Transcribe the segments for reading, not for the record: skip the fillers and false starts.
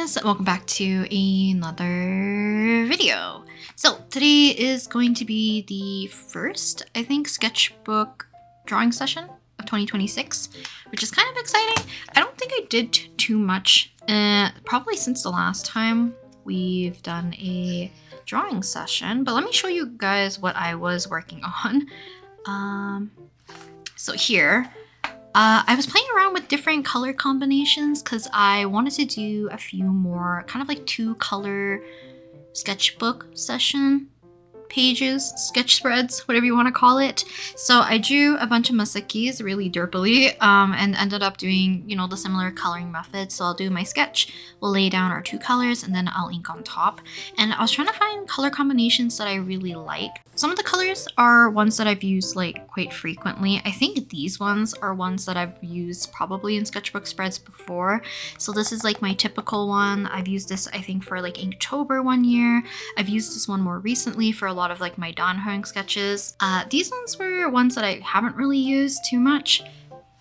guys, welcome back to another video. So today is going to be the first, I think, sketchbook drawing session of 2026, which is kind of exciting. I don't think I did too much, probably since the last time we've done a drawing session, but let me show you guys what I was working on. So here, I was playing around with different color combinations because I wanted to do a few more kind of like 2-color sketchbook session pages, sketch spreads, whatever you want to call it. So I drew a bunch of masakis really derpily and ended up doing, you know, the similar coloring method. So I'll do my sketch, we'll lay down our 2 colors, and then I'll ink on top. And I was trying to find color combinations that I really like. Some of the colors are ones that I've used like quite frequently. I think these ones are ones that I've used probably in sketchbook spreads before. So this is like my typical one. I've used this, I think, for like Inktober one year. I've used this one more recently for a lot of like my Danheng sketches. These ones were ones that I haven't really used too much.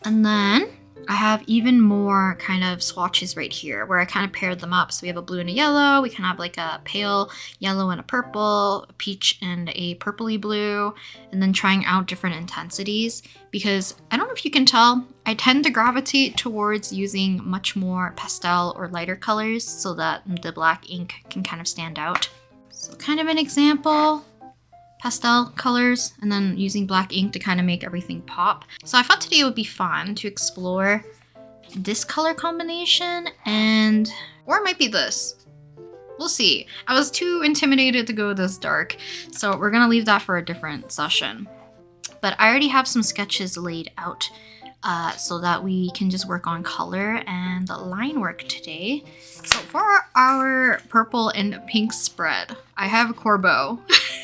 And then I have even more kind of swatches right here where I kind of paired them up. So we have a blue and a yellow, we can have like a pale yellow and a purple, a peach and a purpley blue, and then trying out different intensities because I don't know if you can tell, I tend to gravitate towards using much more pastel or lighter colors so that the black ink can kind of stand out. So kind of an example, pastel colors, and then using black ink to kind of make everything pop. So I thought today would be fun to explore this color combination or it might be this. We'll see. I was too intimidated to go this dark, so we're gonna leave that for a different session. But I already have some sketches laid out so that we can just work on color and line work today. So for our purple and pink spread, I have Corbo.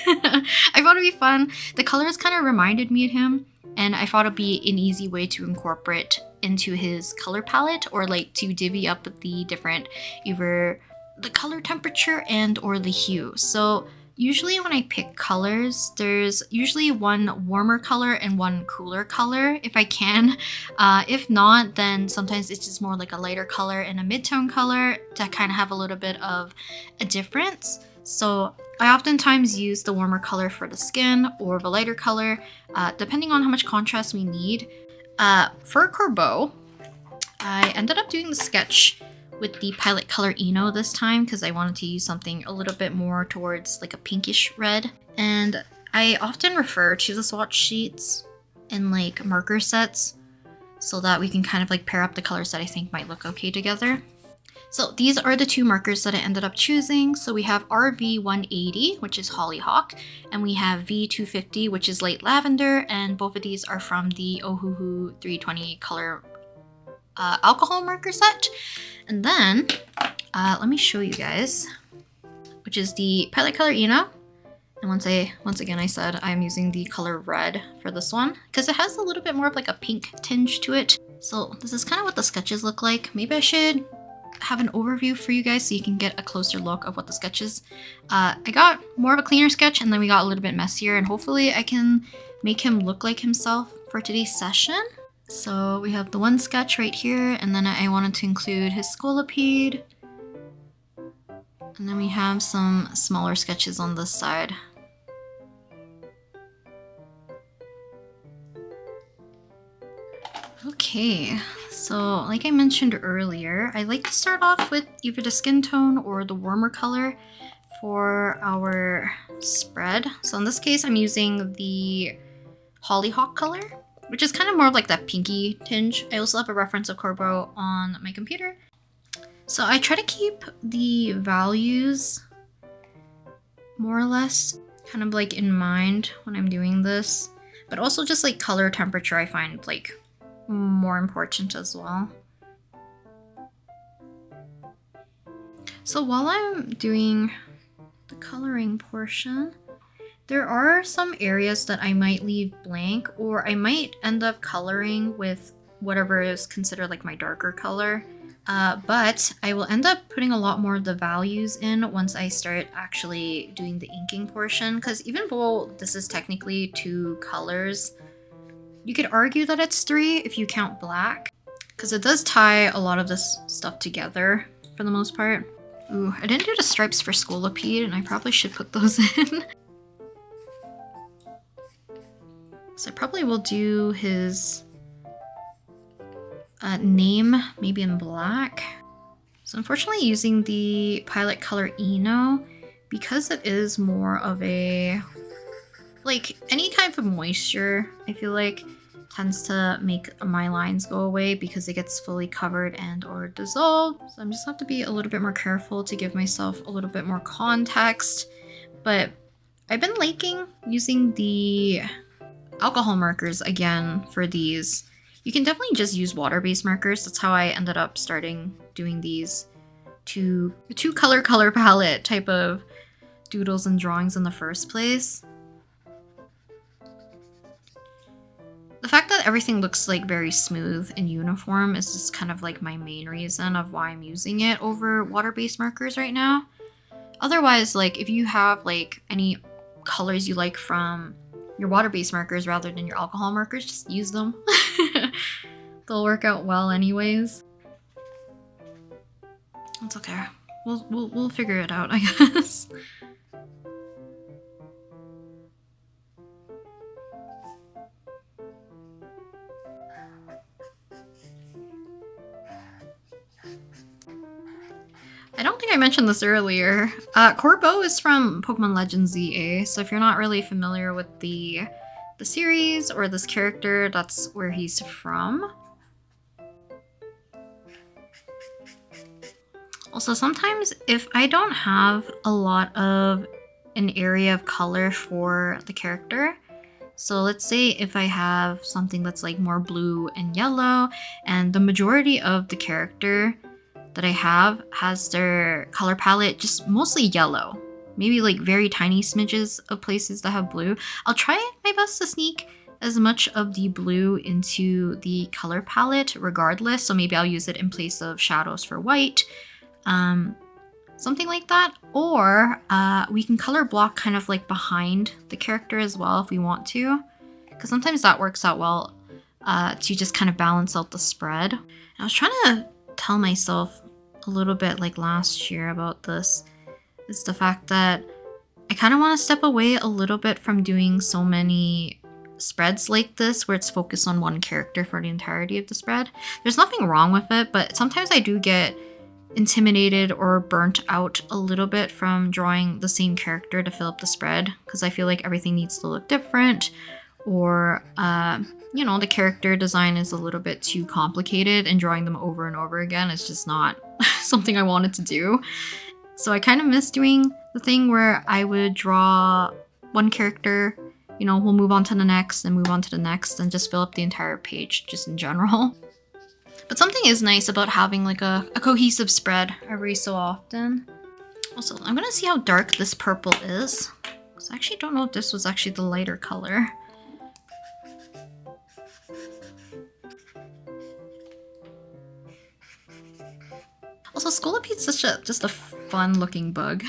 I thought it'd be fun. The colors kind of reminded me of him, and I thought it'd be an easy way to incorporate into his color palette or like to divvy up the different, either the color temperature and or the hue. So usually when I pick colors, there's usually one warmer color and one cooler color if I can. If not, then sometimes it's just more like a lighter color and a mid-tone color to kind of have a little bit of a difference. So I oftentimes use the warmer color for the skin or the lighter color, depending on how much contrast we need. For Corbo, I ended up doing the sketch with the Pilor Color ENO this time because I wanted to use something a little bit more towards like a pinkish red. And I often refer to the swatch sheets in like marker sets so that we can kind of like pair up the colors that I think might look okay together. So these are the 2 markers that I ended up choosing. So we have RV180, which is Hollyhock, and we have V250, which is Light Lavender, and both of these are from the Ohuhu 320 color alcohol marker set. And then, let me show you guys, which is the Pilor Color ENO. And once again, I said I'm using the color red for this one because it has a little bit more of like a pink tinge to it. So this is kind of what the sketches look like. Maybe I should have an overview for you guys so you can get a closer look of what the sketch is. I got more of a cleaner sketch and then we got a little bit messier, and hopefully I can make him look like himself for today's session. So we have the one sketch right here, and then I wanted to include his scolipede. And then we have some smaller sketches on this side. Okay, so like I mentioned earlier, I like to start off with either the skin tone or the warmer color for our spread. So in this case, I'm using the Hollyhock color, which is kind of more of like that pinky tinge. I also have a reference of Corbo on my computer. So I try to keep the values more or less kind of like in mind when I'm doing this, but also just like color temperature I find like more important as well. So while I'm doing the coloring portion, there are some areas that I might leave blank, or I might end up coloring with whatever is considered like my darker color. But I will end up putting a lot more of the values in once I start actually doing the inking portion, because even though this is technically 2 colors, you could argue that it's 3 if you count black, because it does tie a lot of this stuff together for the most part. Ooh, I didn't do the stripes for Scolipede, and I probably should put those in. So I probably will do his name maybe in black. So unfortunately using the Pilor Color ENO, because it is more of a, like any kind of moisture, I feel like tends to make my lines go away because it gets fully covered and or dissolved. So I'm just have to be a little bit more careful to give myself a little bit more context. But I've been liking using the alcohol markers again for these. You can definitely just use water-based markers. That's how I ended up starting doing these two color palette type of doodles and drawings in the first place. The fact that everything looks like very smooth and uniform is just kind of like my main reason of why I'm using it over water-based markers right now. Otherwise, like if you have like any colors you like from your water-based markers rather than your alcohol markers, just use them. They'll work out well anyways. It's okay. We'll figure it out, I guess. I don't think I mentioned this earlier. Corbo is from Pokemon Legends ZA, so if you're not really familiar with the series or this character, that's where he's from. Also, sometimes if I don't have a lot of an area of color for the character, so let's say if I have something that's like more blue and yellow, and the majority of the character that I have has their color palette just mostly yellow, maybe like very tiny smidges of places that have blue, I'll try my best to sneak as much of the blue into the color palette regardless. So maybe I'll use it in place of shadows for white, something like that. Or we can color block kind of like behind the character as well if we want to, because sometimes that works out well to just kind of balance out the spread. And I was trying to tell myself a little bit like last year about this, is the fact that I kind of want to step away a little bit from doing so many spreads like this where it's focused on one character for the entirety of the spread. There's nothing wrong with it, but sometimes I do get intimidated or burnt out a little bit from drawing the same character to fill up the spread, because I feel like everything needs to look different, or you know, the character design is a little bit too complicated and drawing them over and over again is just not something I wanted to do. So I kind of miss doing the thing where I would draw one character, you know, we'll move on to the next and move on to the next and just fill up the entire page just in general. But something is nice about having like a cohesive spread every so often. Also, I'm gonna see how dark this purple is, because I actually don't know if this was actually the lighter color. Also, Scolipede's just a fun looking bug.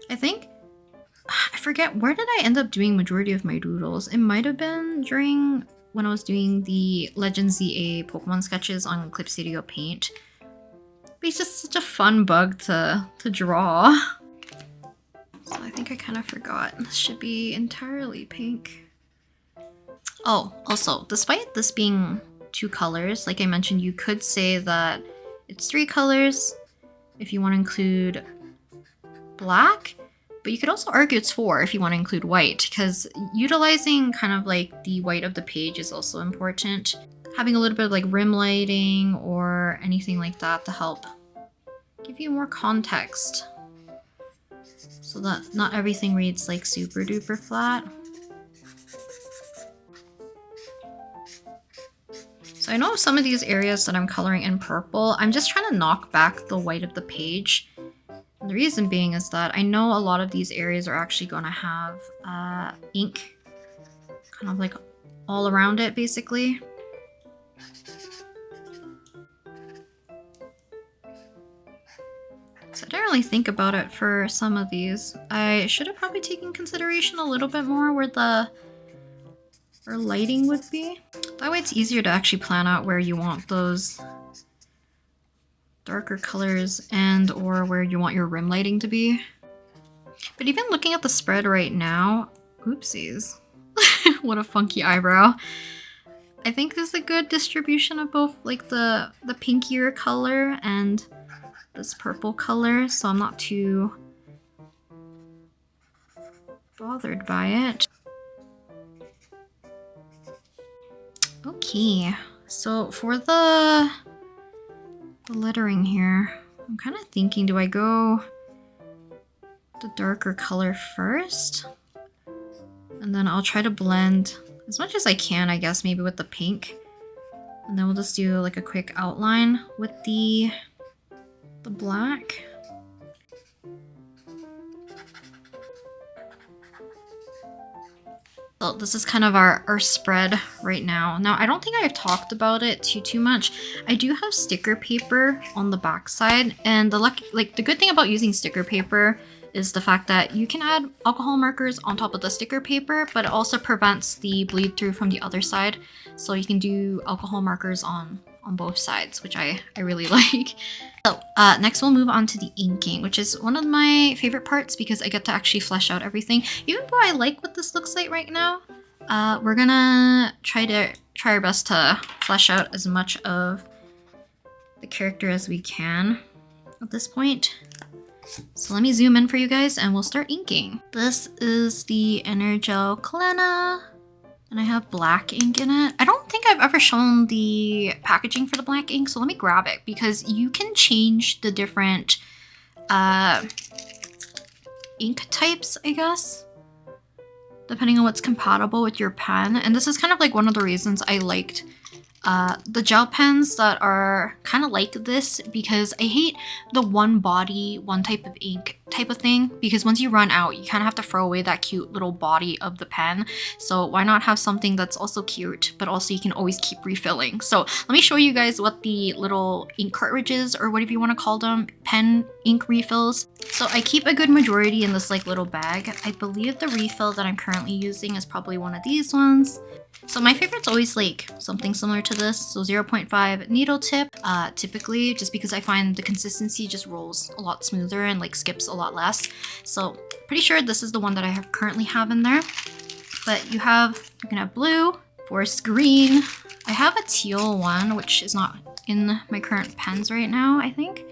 I think, I forget, where did I end up doing majority of my doodles? It might have been during when I was doing the Legends ZA Pokemon sketches on Clip Studio Paint. But he's just such a fun bug to draw. So I think I kind of forgot. This should be entirely pink. Oh, also, despite this being 2 colors, like I mentioned, you could say that it's 3 colors if you want to include black, but you could also argue it's 4 if you want to include white, because utilizing kind of like the white of the page is also important. Having a little bit of like rim lighting or anything like that to help give you more context, so that not everything reads like super duper flat. So I know some of these areas that I'm coloring in purple, I'm just trying to knock back the white of the page. And the reason being is that I know a lot of these areas are actually going to have ink kind of like all around it, basically. So I didn't really think about it for some of these. I should have probably taken consideration a little bit more where the lighting would be. That way it's easier to actually plan out where you want those darker colors and or where you want your rim lighting to be. But even looking at the spread right now, oopsies, what a funky eyebrow. I think there's a good distribution of both like the pinkier color and this purple color, so I'm not too bothered by it. Okay, so for the lettering here, I'm kind of thinking, do I go the darker color first? And then I'll try to blend as much as I can, I guess, maybe with the pink. And then we'll just do like a quick outline with the black. So this is kind of our spread right now. Now, I don't think I've talked about it too much. I do have sticker paper on the back side, and the good thing about using sticker paper is the fact that you can add alcohol markers on top of the sticker paper, but it also prevents the bleed through from the other side. So you can do alcohol markers on both sides, which I really like. So next we'll move on to the inking, which is one of my favorite parts because I get to actually flesh out everything. Even though I like what this looks like right now, we're gonna try our best to flesh out as much of the character as we can at this point. So let me zoom in for you guys and we'll start inking. This is the Energel CLENA, and I have black ink in it. I don't think I've ever shown the packaging for the black ink, so let me grab it because you can change the different ink types, I guess, depending on what's compatible with your pen. And this is kind of like one of the reasons I liked the gel pens that are kind of like this, because I hate the one body, one type of ink type of thing, because once you run out, you kind of have to throw away that cute little body of the pen. So why not have something that's also cute, but also you can always keep refilling. So let me show you guys what the little ink cartridges, or whatever you want to call them, pen ink refills. So I keep a good majority in this like little bag. I believe the refill that I'm currently using is probably one of these ones. So my favorite's always like something similar to this, so 0.5 needle tip, typically, just because I find the consistency just rolls a lot smoother and like skips a lot less. So pretty sure this is the one that I currently have in there. But you can have blue, forest green. I have a teal one, which is not in my current pens right now, I think.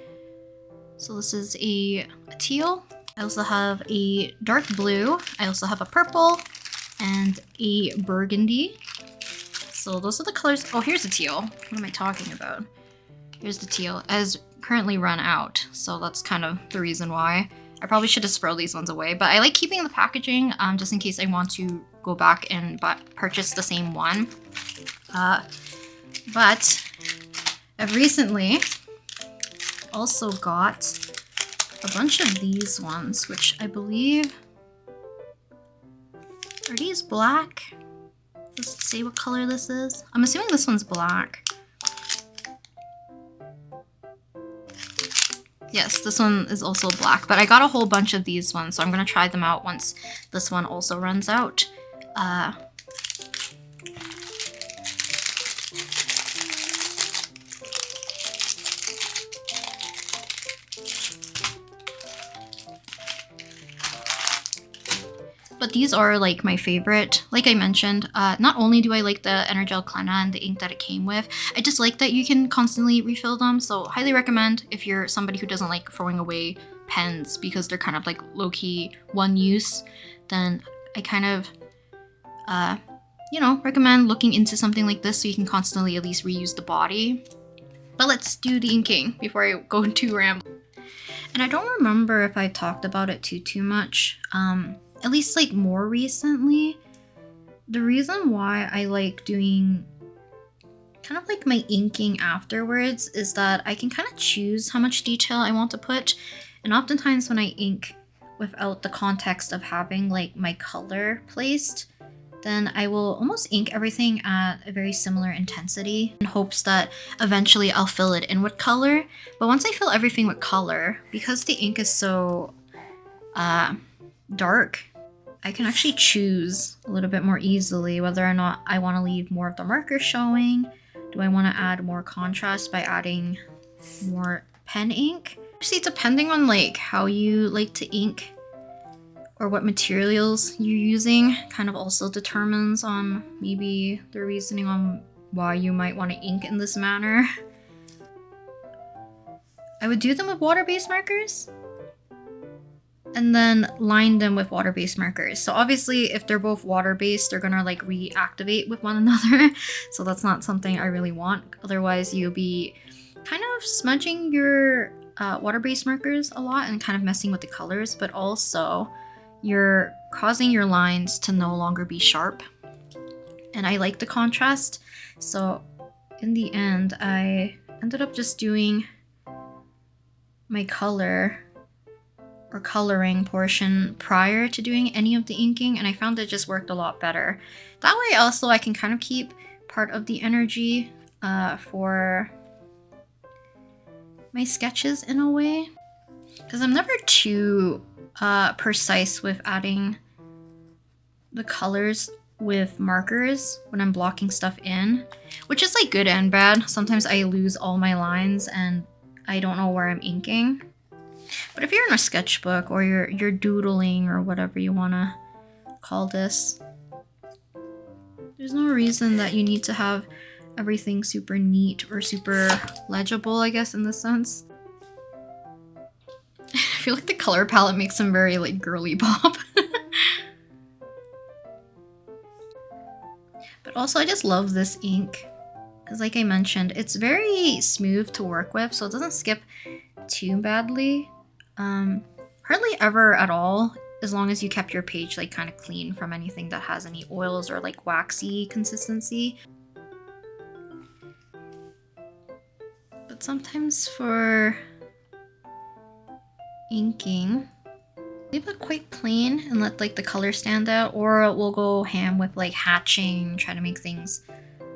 So this is a teal. I also have a dark blue. I also have a purple and a burgundy. So those are the colors. Oh, here's the teal. What am I talking about? Here's the teal. As currently run out, so that's kind of the reason why. I probably should just throw these ones away, but I like keeping the packaging just in case I want to go back and purchase the same one. But I've recently also got a bunch of these ones, which I believe, are these black? Does it say what color this is? I'm assuming this one's black. Yes, this one is also black, but I got a whole bunch of these ones, so I'm gonna try them out once this one also runs out. But these are like my favorite. Like I mentioned, not only do I like the Energel CLENA and the ink that it came with, I just like that you can constantly refill them. So highly recommend if you're somebody who doesn't like throwing away pens because they're kind of like low-key one use, then I kind of, you know, recommend looking into something like this so you can constantly at least reuse the body. But let's do the inking before I go too rambling. And I don't remember if I talked about it too much. At least like more recently. The reason why I like doing kind of like my inking afterwards is that I can kind of choose how much detail I want to put. And oftentimes when I ink without the context of having like my color placed, then I will almost ink everything at a very similar intensity in hopes that eventually I'll fill it in with color. But once I fill everything with color, because the ink is so dark, I can actually choose a little bit more easily whether or not I want to leave more of the marker showing. Do I want to add more contrast by adding more pen ink. See, depending on like how you like to ink or what materials you're using kind of also determines on maybe the reasoning on why you might want to ink in this manner. I would do them with water-based markers and then line them with water-based markers. So obviously if they're both water-based, they're gonna like reactivate with one another. So that's not something I really want. Otherwise you'll be kind of smudging your water-based markers a lot and kind of messing with the colors, but also you're causing your lines to no longer be sharp. And I like the contrast. So in the end, I ended up just doing my color or coloring portion prior to doing any of the inking, and I found it just worked a lot better. That way also I can kind of keep part of the energy for my sketches in a way, because I'm never too precise with adding the colors with markers when I'm blocking stuff in, which is like good and bad. Sometimes I lose all my lines and I don't know where I'm inking. But if you're in a sketchbook or you're doodling or whatever you want to call this, there's no reason that you need to have everything super neat or super legible, I guess, in this sense. I feel like the color palette makes them very like girly pop. But also I just love this ink because, like I mentioned, it's very smooth to work with, so it doesn't skip too badly. Hardly ever at all, as long as you kept your page like kind of clean from anything that has any oils or like waxy consistency. But sometimes for inking, leave it quite plain and let like the color stand out, or we'll go ham with like hatching, try to make things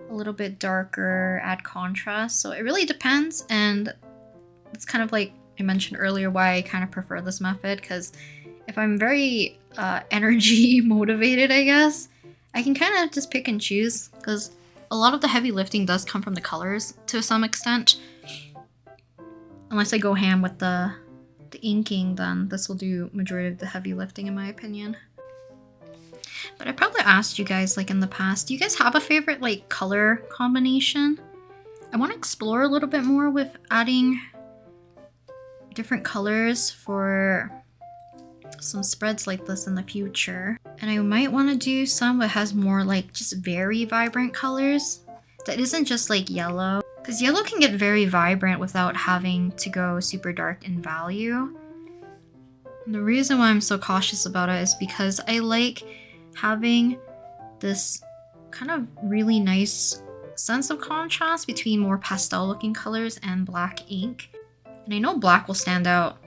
a little bit darker, add contrast. So it really depends, and it's kind of like I mentioned earlier why I kind of prefer this method, because if I'm very energy motivated, I guess, I can kind of just pick and choose, because a lot of the heavy lifting does come from the colors to some extent. Unless I go ham with the inking, then this will do majority of the heavy lifting in my opinion. But I probably asked you guys like in the past, do you guys have a favorite like color combination? I want to explore a little bit more with adding different colors for some spreads like this in the future. And I might want to do some that has more like just very vibrant colors that isn't just like yellow, because yellow can get very vibrant without having to go super dark in value. And the reason why I'm so cautious about it is because I like having this kind of really nice sense of contrast between more pastel looking colors and black ink. And I know black will stand out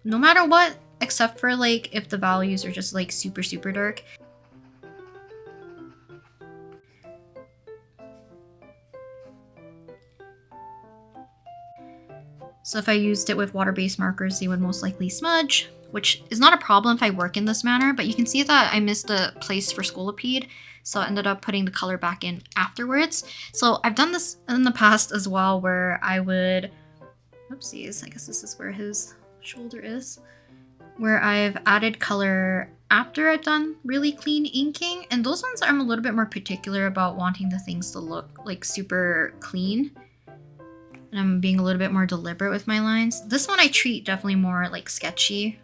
no matter what, except for like if the values are just like super dark. So if I used it with water-based markers, they would most likely smudge, which is not a problem if I work in this manner, but you can see that I missed a place for Scolipede, so I ended up putting the color back in afterwards. So I've done this in the past as well, where I would, oopsies, I guess this is where his shoulder is, where I've added color after I've done really clean inking, and those ones I'm a little bit more particular about wanting the things to look like super clean. And I'm being a little bit more deliberate with my lines. This one I treat definitely more like sketchy,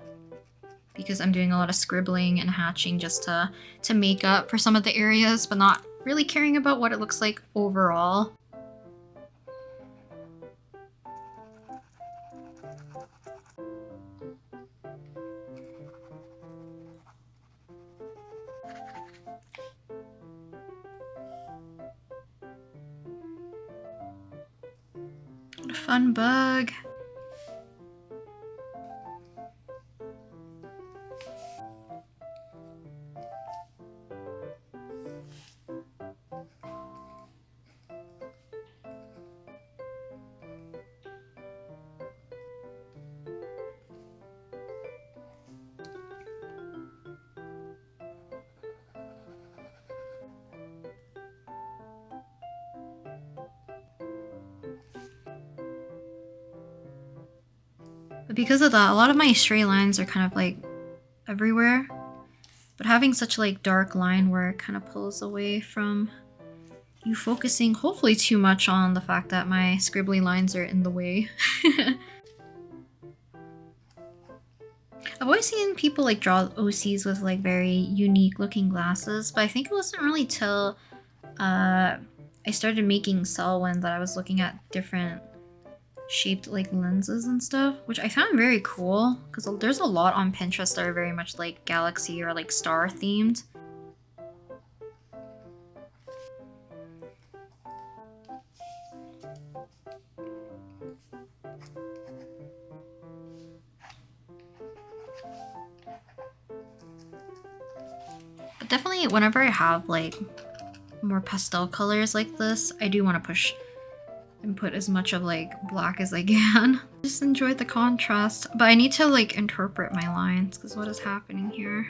because I'm doing a lot of scribbling and hatching just to make up for some of the areas, but not really caring about what it looks like overall. What a fun bug. But because of that, a lot of my stray lines are kind of like everywhere. But having such like dark line work kind of pulls away from you focusing hopefully too much on the fact that my scribbly lines are in the way. I've always seen people like draw OCs with like very unique looking glasses, but I think it wasn't really till I started making Selwyn that I was looking at different shaped like lenses and stuff, which I found very cool because there's a lot on Pinterest that are very much like galaxy or like star themed. But definitely whenever I have like more pastel colors like this, I do want to push and put as much of like black as I can. Just enjoy the contrast, but I need to like interpret my lines because what is happening here?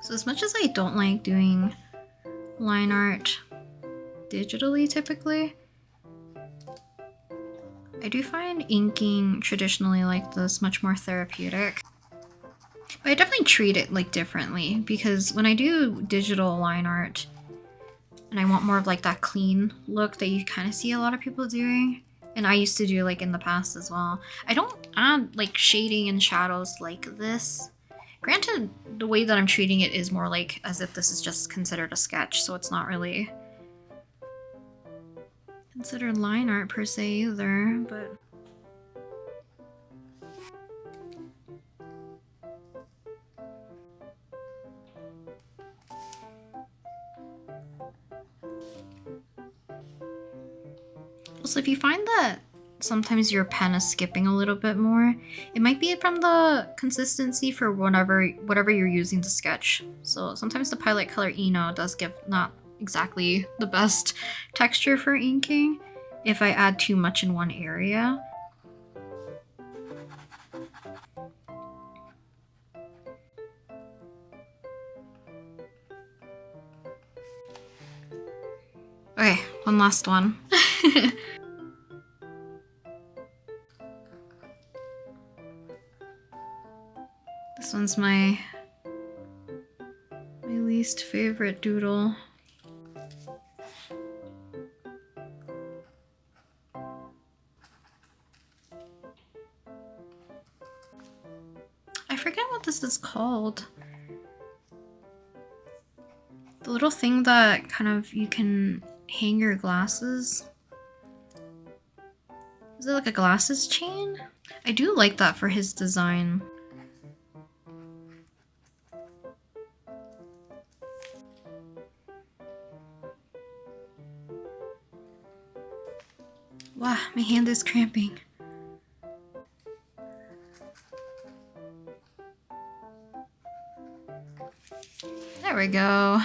So as much as I don't like doing line art digitally typically, I do find inking traditionally like this much more therapeutic. But I definitely treat it like differently because when I do digital line art and I want more of like that clean look that you kind of see a lot of people doing, and I used to do like in the past as well, I don't add like shading and shadows like this. Granted, the way that I'm treating it is more like as if this is just considered a sketch, so it's not really considered line art per se either, but also if you find that sometimes your pen is skipping a little bit more, it might be from the consistency for whatever you're using to sketch. So sometimes the Pilor Color ENO does give not exactly the best texture for inking if I add too much in one area. Okay, one last one. This one's my least favorite doodle. I forget what this is called. The little thing that kind of you can hang your glasses. Is it like a glasses chain? I do like that for his design. Wow, my hand is cramping. There we go.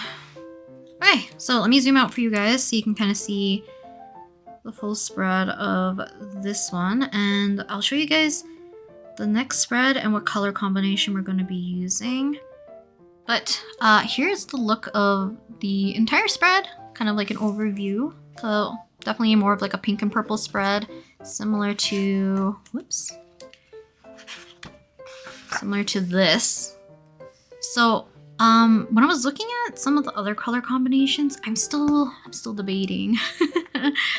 Okay, so let me zoom out for you guys so you can kind of see the full spread of this one, and I'll show you guys the next spread and what color combination we're going to be using. But here's the look of the entire spread, kind of like an overview. So definitely more of like a pink and purple spread, similar to, whoops, similar to this. So when I was looking at some of the other color combinations, I'm still debating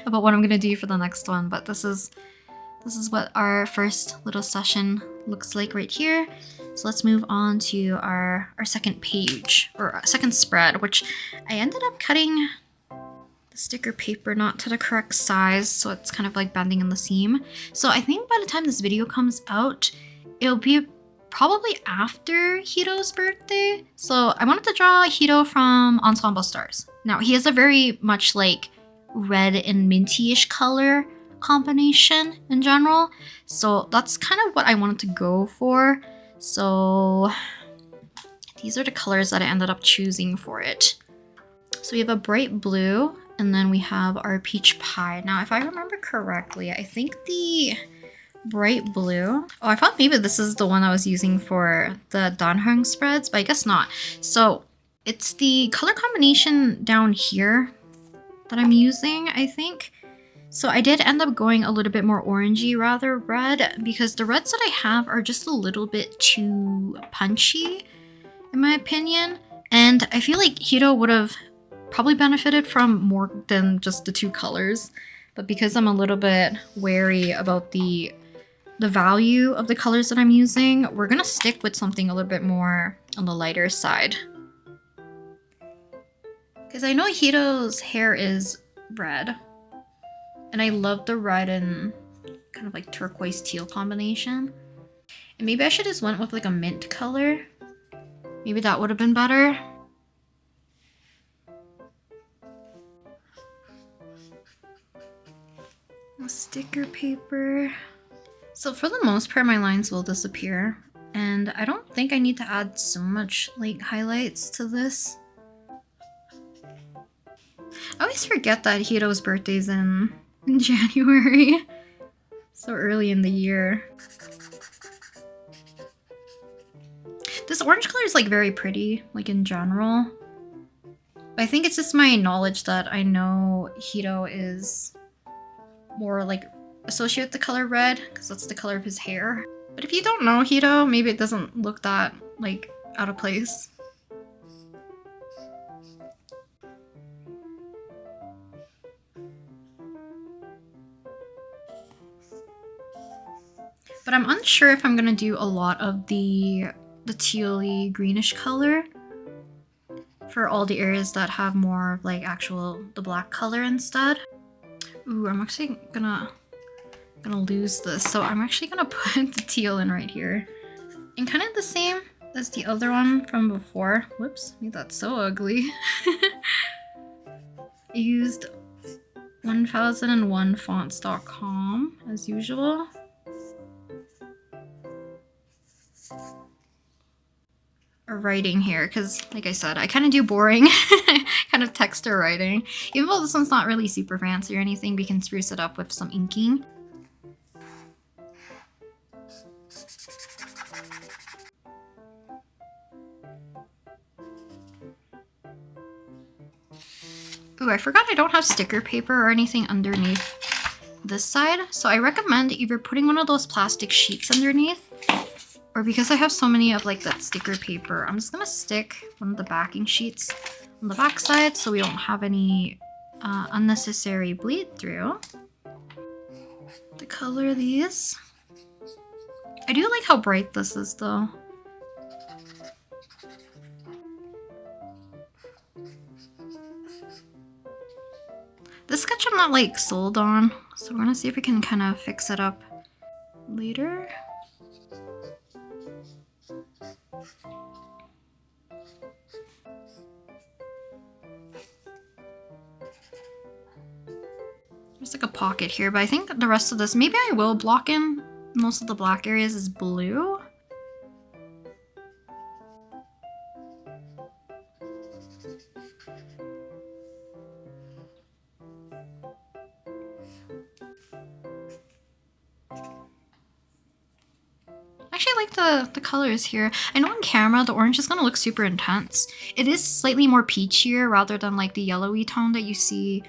about what I'm gonna do for the next one, but this is what our first little session looks like right here. So let's move on to our second page, or our second spread, which I ended up cutting the sticker paper not to the correct size, so it's kind of like bending in the seam. So I think by the time this video comes out, it'll be probably after Hedo's birthday. So I wanted to draw Hedo from Ensemble Stars. Now he has a very much like red and minty-ish color combination in general. So that's kind of what I wanted to go for. So these are the colors that I ended up choosing for it. So we have a bright blue, and then we have our peach pie. Now, if I remember correctly, I think the bright blue. Oh, I thought maybe this is the one I was using for the Danheng spreads, but I guess not. So it's the color combination down here that I'm using, I think. So I did end up going a little bit more orangey rather red, because the reds that I have are just a little bit too punchy, in my opinion. And I feel like Hedo would have probably benefited from more than just the two colors. But because I'm a little bit wary about the value of the colors that I'm using, we're gonna stick with something a little bit more on the lighter side. Because I know Hedo's hair is red, and I love the red and kind of like turquoise teal combination. And maybe I should just went with like a mint color. Maybe that would have been better. Sticker paper. So for the most part, my lines will disappear, and I don't think I need to add so much like highlights to this. I always forget that Hedo's birthday's in January. So early in the year. This orange color is like very pretty, like in general. I think it's just my knowledge that I know Hedo is more like associate the color red, because that's the color of his hair. But if you don't know Hedo, maybe it doesn't look that like out of place. But I'm unsure if I'm gonna do a lot of the tealy greenish color for all the areas that have more of like the black color instead. Ooh, I'm actually gonna lose this, so I'm actually gonna put the teal in right here. And kind of the same as the other one from before. Whoops, made that so ugly. I used 1001fonts.com as usual. Writing here, because like I said, I kind of do boring kind of text or writing. Even though this one's not really super fancy or anything, we can spruce it up with some inking. Ooh, I forgot I don't have sticker paper or anything underneath this side, so I recommend either putting one of those plastic sheets underneath, or because I have so many of like that sticker paper, I'm just gonna stick one of the backing sheets on the back side so we don't have any unnecessary bleed through. To color these. I do like how bright this is though. This sketch I'm not like sold on, so we're gonna see if we can kind of fix it up later. There's like a pocket here, but I think the rest of this, maybe I will block in most of the black areas as blue. I actually like the colors here. I know on camera the orange is gonna look super intense. It is slightly more peachier rather than like the yellowy tone that you see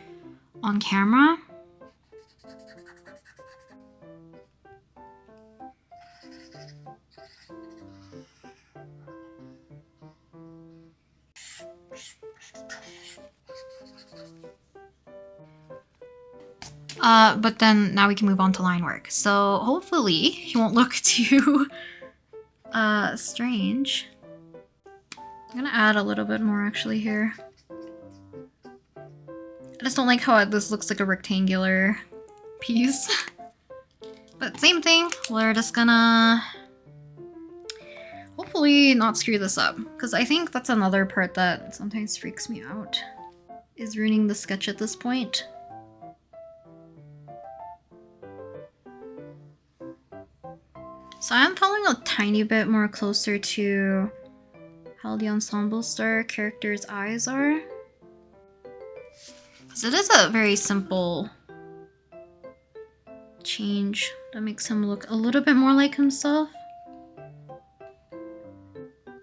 on camera. But then now we can move on to line work. So hopefully he won't look too strange. I'm gonna add a little bit more actually here. I just don't like how this looks like a rectangular piece. But same thing, we're just gonna hopefully not screw this up, because I think that's another part that sometimes freaks me out, is ruining the sketch at this point. So I'm following a tiny bit more closer to how the ensemble star character's eyes are. Because it is a very simple change that makes him look a little bit more like himself.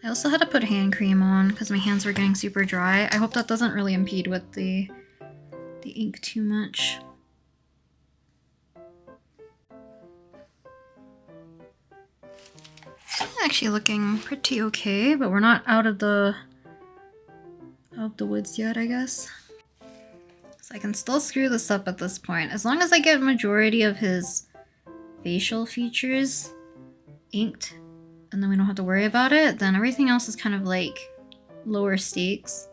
I also had to put hand cream on because my hands were getting super dry. I hope that doesn't really impede with the ink too much. Actually looking pretty okay, but we're not out of the woods yet, I guess. So I can still screw this up at this point. As long as I get majority of his facial features inked, and then we don't have to worry about it, then everything else is kind of like lower stakes.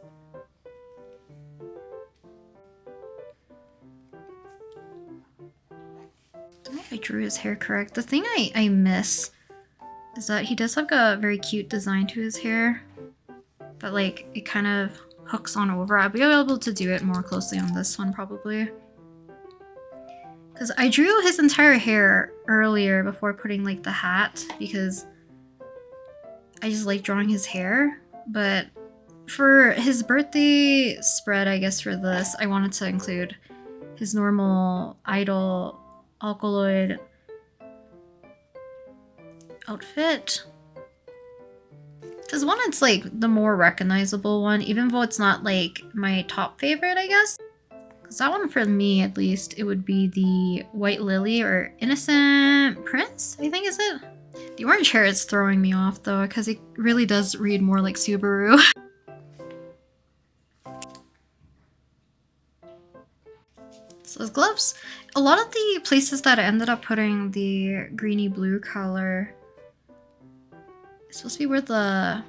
I don't know if I drew his hair correct. The thing I miss is that he does have a very cute design to his hair, but like it kind of hooks on over. I'll be able to do it more closely on this one probably. Because I drew his entire hair earlier before putting like the hat, because I just like drawing his hair. But for his birthday spread, I guess for this, I wanted to include his normal idol alkaloid outfit. Because one, it's like the more recognizable one, even though it's not like my top favorite, I guess. Because that one, for me at least, it would be the White Lily or Innocent Prince, I think is it? The orange hair is throwing me off though, because it really does read more like Subaru. So his gloves, a lot of the places that I ended up putting the greeny blue color, it's supposed to be where the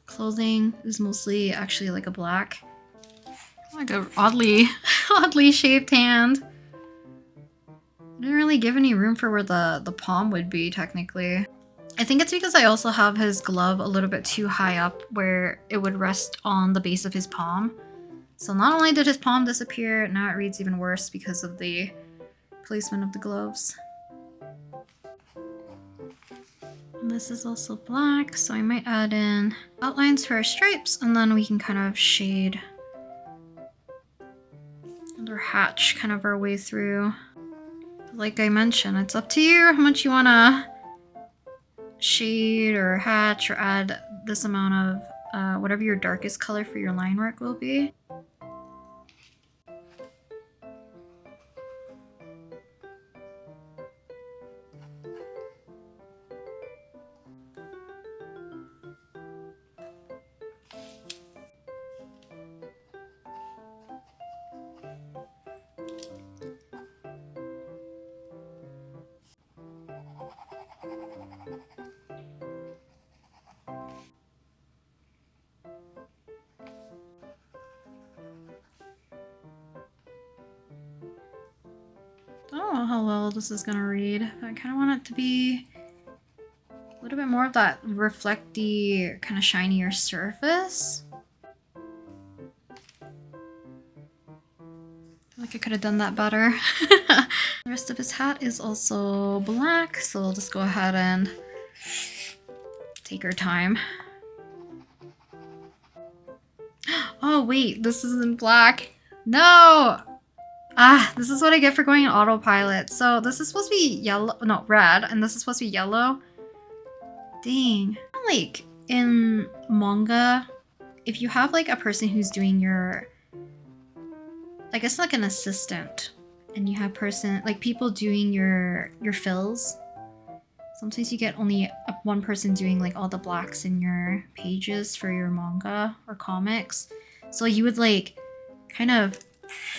clothing is mostly actually like a black. Like a oddly shaped hand. I didn't really give any room for where the palm would be technically. I think it's because I also have his glove a little bit too high up where it would rest on the base of his palm. So not only did his palm disappear, now it reads even worse because of the placement of the gloves. And this is also black, so I might add in outlines for our stripes, and then we can kind of shade or hatch kind of our way through. Like I mentioned, it's up to you how much you want to shade or hatch or add this amount of whatever your darkest color for your line work will be. I don't know how well this is gonna read. I kind of want it to be a little bit more of that reflecty, kind of shinier surface. I feel like I could have done that better. The rest of his hat is also black, so we'll just go ahead and take our time. Oh wait, this isn't black. No! Ah, this is what I get for going on autopilot. So this is supposed to be yellow, no, red, and this is supposed to be yellow. Dang. Like, in manga, if you have like a person who's doing your, I guess like an assistant, and you have people doing your fills, sometimes you get only one person doing like all the blacks in your pages for your manga or comics. So you would like kind of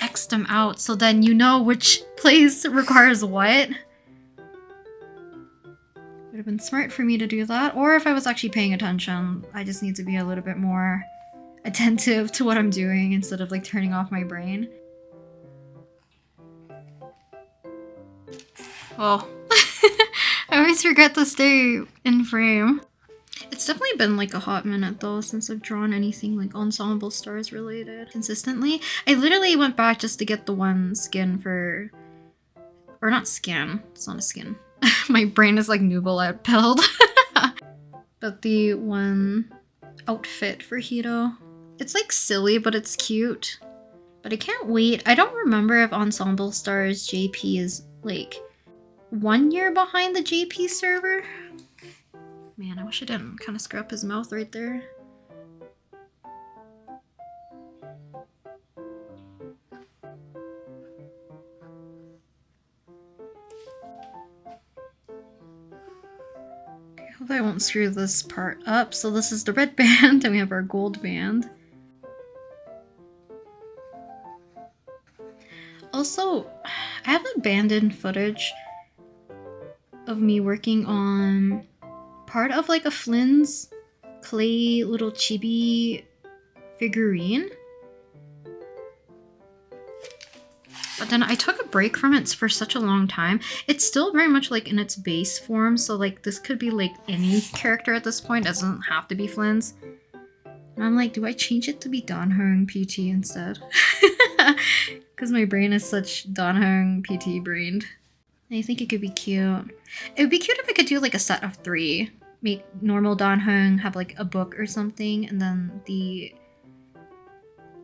X them out so then you know which place requires what. Would have been smart for me to do that, or if I was actually paying attention, I just need to be a little bit more attentive to what I'm doing instead of like turning off my brain. Oh, I always forget to stay in frame. It's definitely been like a hot minute though since I've drawn anything like Ensemble Stars related consistently. I literally went back just to get the one skin for, or not skin, it's not a skin. My brain is like Nuble outpilled. But the one outfit for Hedo. It's like silly, but it's cute. But I can't wait. I don't remember if Ensemble Stars JP is like 1 year behind the JP server. Man, I wish I didn't kind of screw up his mouth right there. Okay, hope I won't screw this part up. So this is the red band and we have our gold band. Also, I have abandoned footage of me working on part of like a Flynn's clay little chibi figurine. But then I took a break from it for such a long time. It's still very much like in its base form, so like this could be like any character at this point. It doesn't have to be Flynn's. And I'm like, do I change it to be Donhung PT instead? Because my brain is such Donhung PT brained. I think it could be cute. It would be cute if I could do like a set of 3. Make normal Donhung have like a book or something, and then the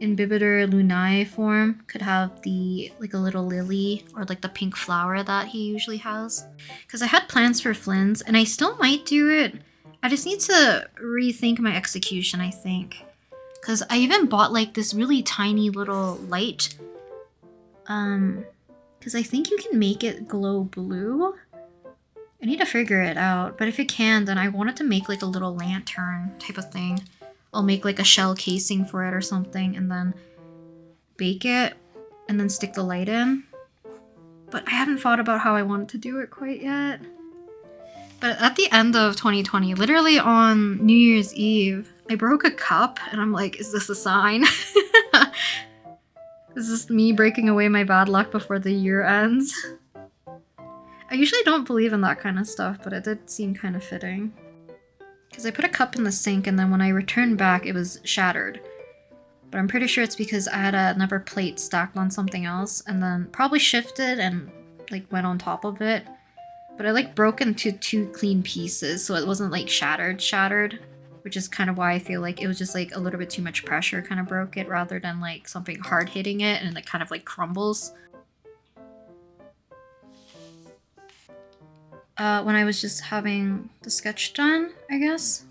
Imbibitor Lunae form could have the like a little lily or like the pink flower that he usually has. Because I had plans for Flynn's and I still might do it. I just need to rethink my execution, I think. Because I even bought like this really tiny little light. Because I think you can make it glow blue. I need to figure it out, but if you can, then I wanted to make like a little lantern type of thing. I'll make like a shell casing for it or something and then bake it and then stick the light in. But I haven't thought about how I want to do it quite yet. But at the end of 2020, literally on New Year's Eve, I broke a cup and I'm like, is this a sign? Is this me breaking away my bad luck before the year ends? I usually don't believe in that kind of stuff, but it did seem kind of fitting. Because I put a cup in the sink and then when I returned back, it was shattered. But I'm pretty sure it's because I had another plate stacked on something else and then probably shifted and like went on top of it. But I like broke into 2 clean pieces, so it wasn't like shattered. Which is kind of why I feel like it was just like a little bit too much pressure kind of broke it rather than like something hard hitting it and it kind of like crumbles. When I was just having the sketch done, I guess.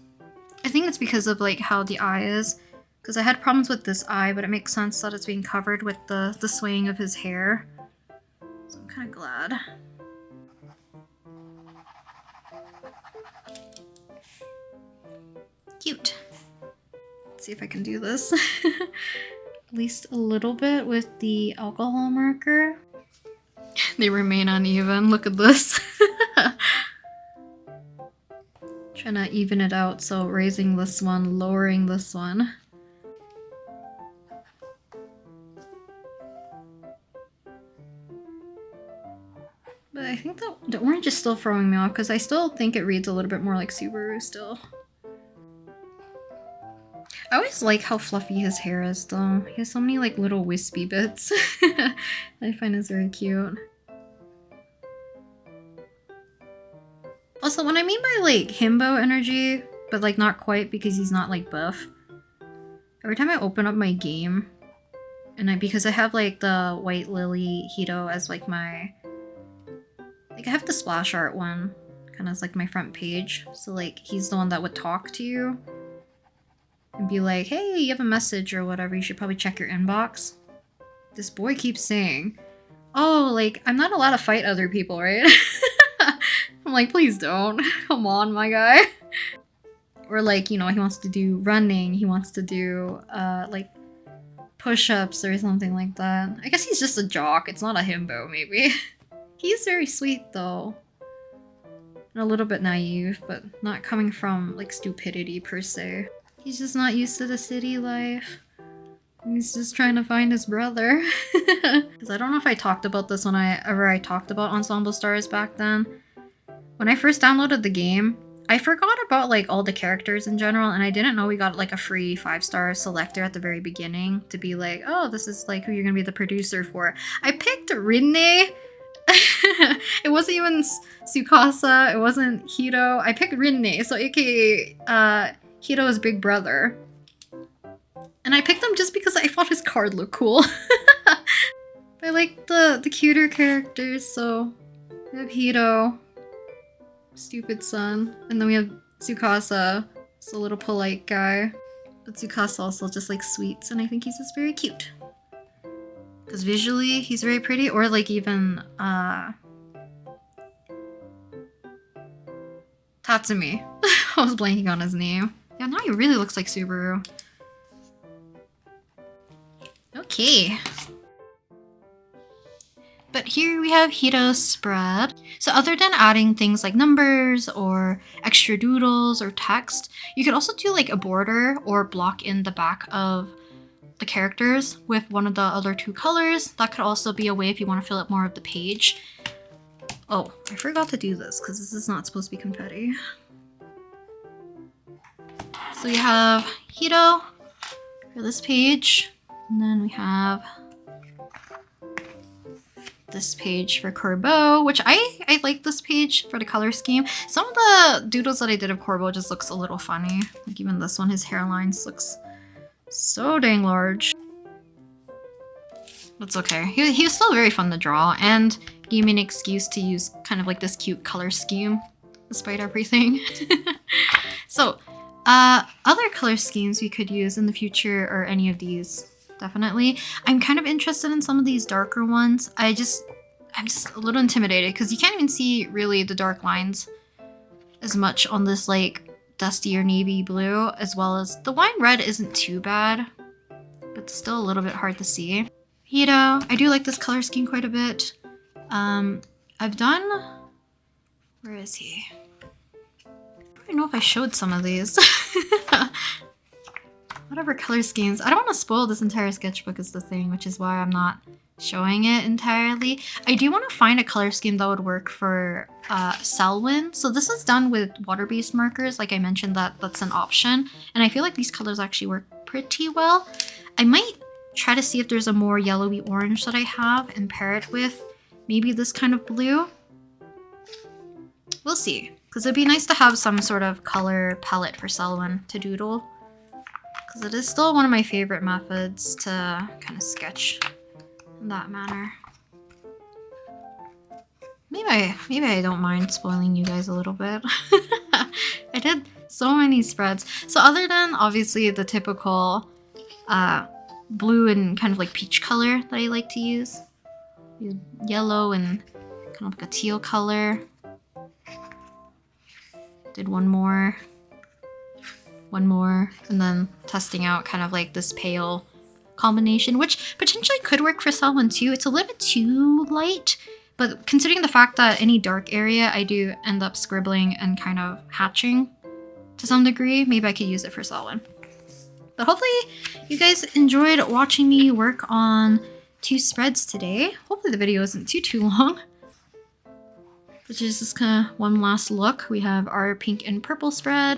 I think it's because of like how the eye is. Because I had problems with this eye, but it makes sense that it's being covered with the swaying of his hair. So I'm kind of glad. Cute. Let's see if I can do this. At least a little bit with the alcohol marker. They remain uneven. Look at this. Trying to even it out, so raising this one, lowering this one. But I think the orange is still throwing me off because I still think it reads a little bit more like Subaru still. I always like how fluffy his hair is though. He has so many like little wispy bits. I find this very cute. Also, what I mean by like himbo energy, but like not quite because he's not like buff. Every time I open up my game, and because I have like the White Lily Hedo as like my, like I have the splash art one, kind of as like my front page. So like he's the one that would talk to you. And be like, hey, you have a message or whatever, you should probably check your inbox. This boy keeps saying, oh, like, I'm not allowed to fight other people, right? I'm like, please don't. Come on, my guy. Or like, you know, he wants to do running, he wants to do, like, push-ups or something like that. I guess he's just a jock, it's not a himbo, maybe. He's very sweet, though. And a little bit naive, but not coming from, like, stupidity, per se. He's just not used to the city life. He's just trying to find his brother. Because I don't know if I talked about this when I talked about Ensemble Stars back then. When I first downloaded the game, I forgot about like all the characters in general, and I didn't know we got like a free 5-star selector at the very beginning to be like, oh, this is like who you're gonna be the producer for. I picked Rinne. It wasn't even Tsukasa, it wasn't Hedo. I picked Rinne, so aka Hido's big brother. And I picked him just because I thought his card looked cool. I like the cuter characters, so we have Hedo, stupid son, and then we have Tsukasa, it's a little polite guy. But Tsukasa also just likes sweets, and I think he's just very cute. Because visually, he's very pretty, or like even Tatsumi. I was blanking on his name. Yeah, now he really looks like Subaru. Okay. But here we have Hedo's spread. So other than adding things like numbers or extra doodles or text, you could also do like a border or block in the back of the characters with one of the other two colors. That could also be a way if you want to fill up more of the page. Oh, I forgot to do this because this is not supposed to be confetti. So you have Hedo for this page, and then we have this page for Corbo, which I like this page for the color scheme. Some of the doodles that I did of Corbo just looks a little funny. Like even this one, his hairlines looks so dang large. That's okay. He was still very fun to draw and gave me an excuse to use kind of like this cute color scheme despite everything. So other color schemes we could use in the future are any of these. Definitely. I'm kind of interested in some of these darker ones. I'm just a little intimidated because you can't even see really the dark lines as much on this like dusty or navy blue, as well as the wine red isn't too bad, but still a little bit hard to see. Hedo, I do like this color scheme quite a bit. I've done, where is he? I don't know if I showed some of these. Whatever color schemes. I don't want to spoil this entire sketchbook is the thing, which is why I'm not showing it entirely. I do want to find a color scheme that would work for Selwyn. So this is done with water-based markers. Like I mentioned, that's an option. And I feel like these colors actually work pretty well. I might try to see if there's a more yellowy orange that I have and pair it with maybe this kind of blue. We'll see. Because it'd be nice to have some sort of color palette for Selwyn to doodle. Because it is still one of my favorite methods to kind of sketch in that manner. Maybe I don't mind spoiling you guys a little bit. I did so many spreads. So other than obviously the typical blue and kind of like peach color that I like to use yellow and kind of like a teal color. Did one more, and then testing out kind of like this pale combination, which potentially could work for Selwyn too. It's a little bit too light, but considering the fact that any dark area I do end up scribbling and kind of hatching to some degree, maybe I could use it for Selwyn. But hopefully you guys enjoyed watching me work on 2 spreads today. Hopefully the video isn't too long. Which is just kind of one last look. We have our pink and purple spread.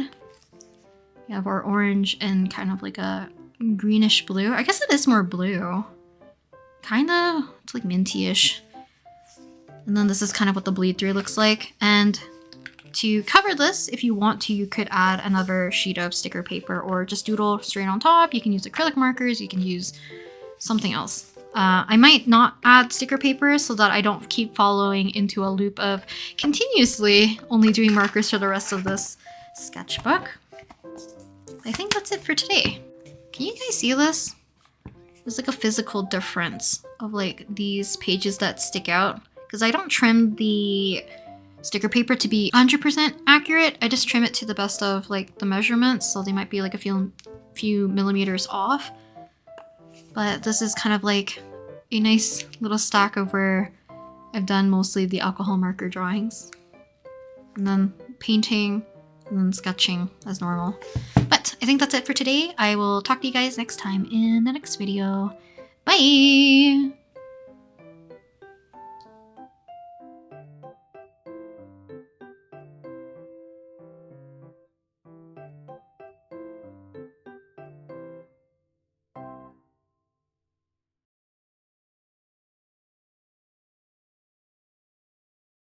We have our orange and kind of like a greenish blue. I guess it is more blue. Kinda, it's like minty-ish. And then this is kind of what the bleed through looks like. And to cover this, if you want to, you could add another sheet of sticker paper or just doodle straight on top. You can use acrylic markers, you can use something else. I might not add sticker paper so that I don't keep following into a loop of continuously only doing markers for the rest of this sketchbook. I think that's it for today. Can you guys see this? There's like a physical difference of like these pages that stick out because I don't trim the sticker paper to be 100% accurate. I just trim it to the best of like the measurements, so they might be like a few millimeters off. But this is kind of like a nice little stack of where I've done mostly the alcohol marker drawings. And then painting, and then sketching as normal. But I think that's it for today. I will talk to you guys next time in the next video. Bye!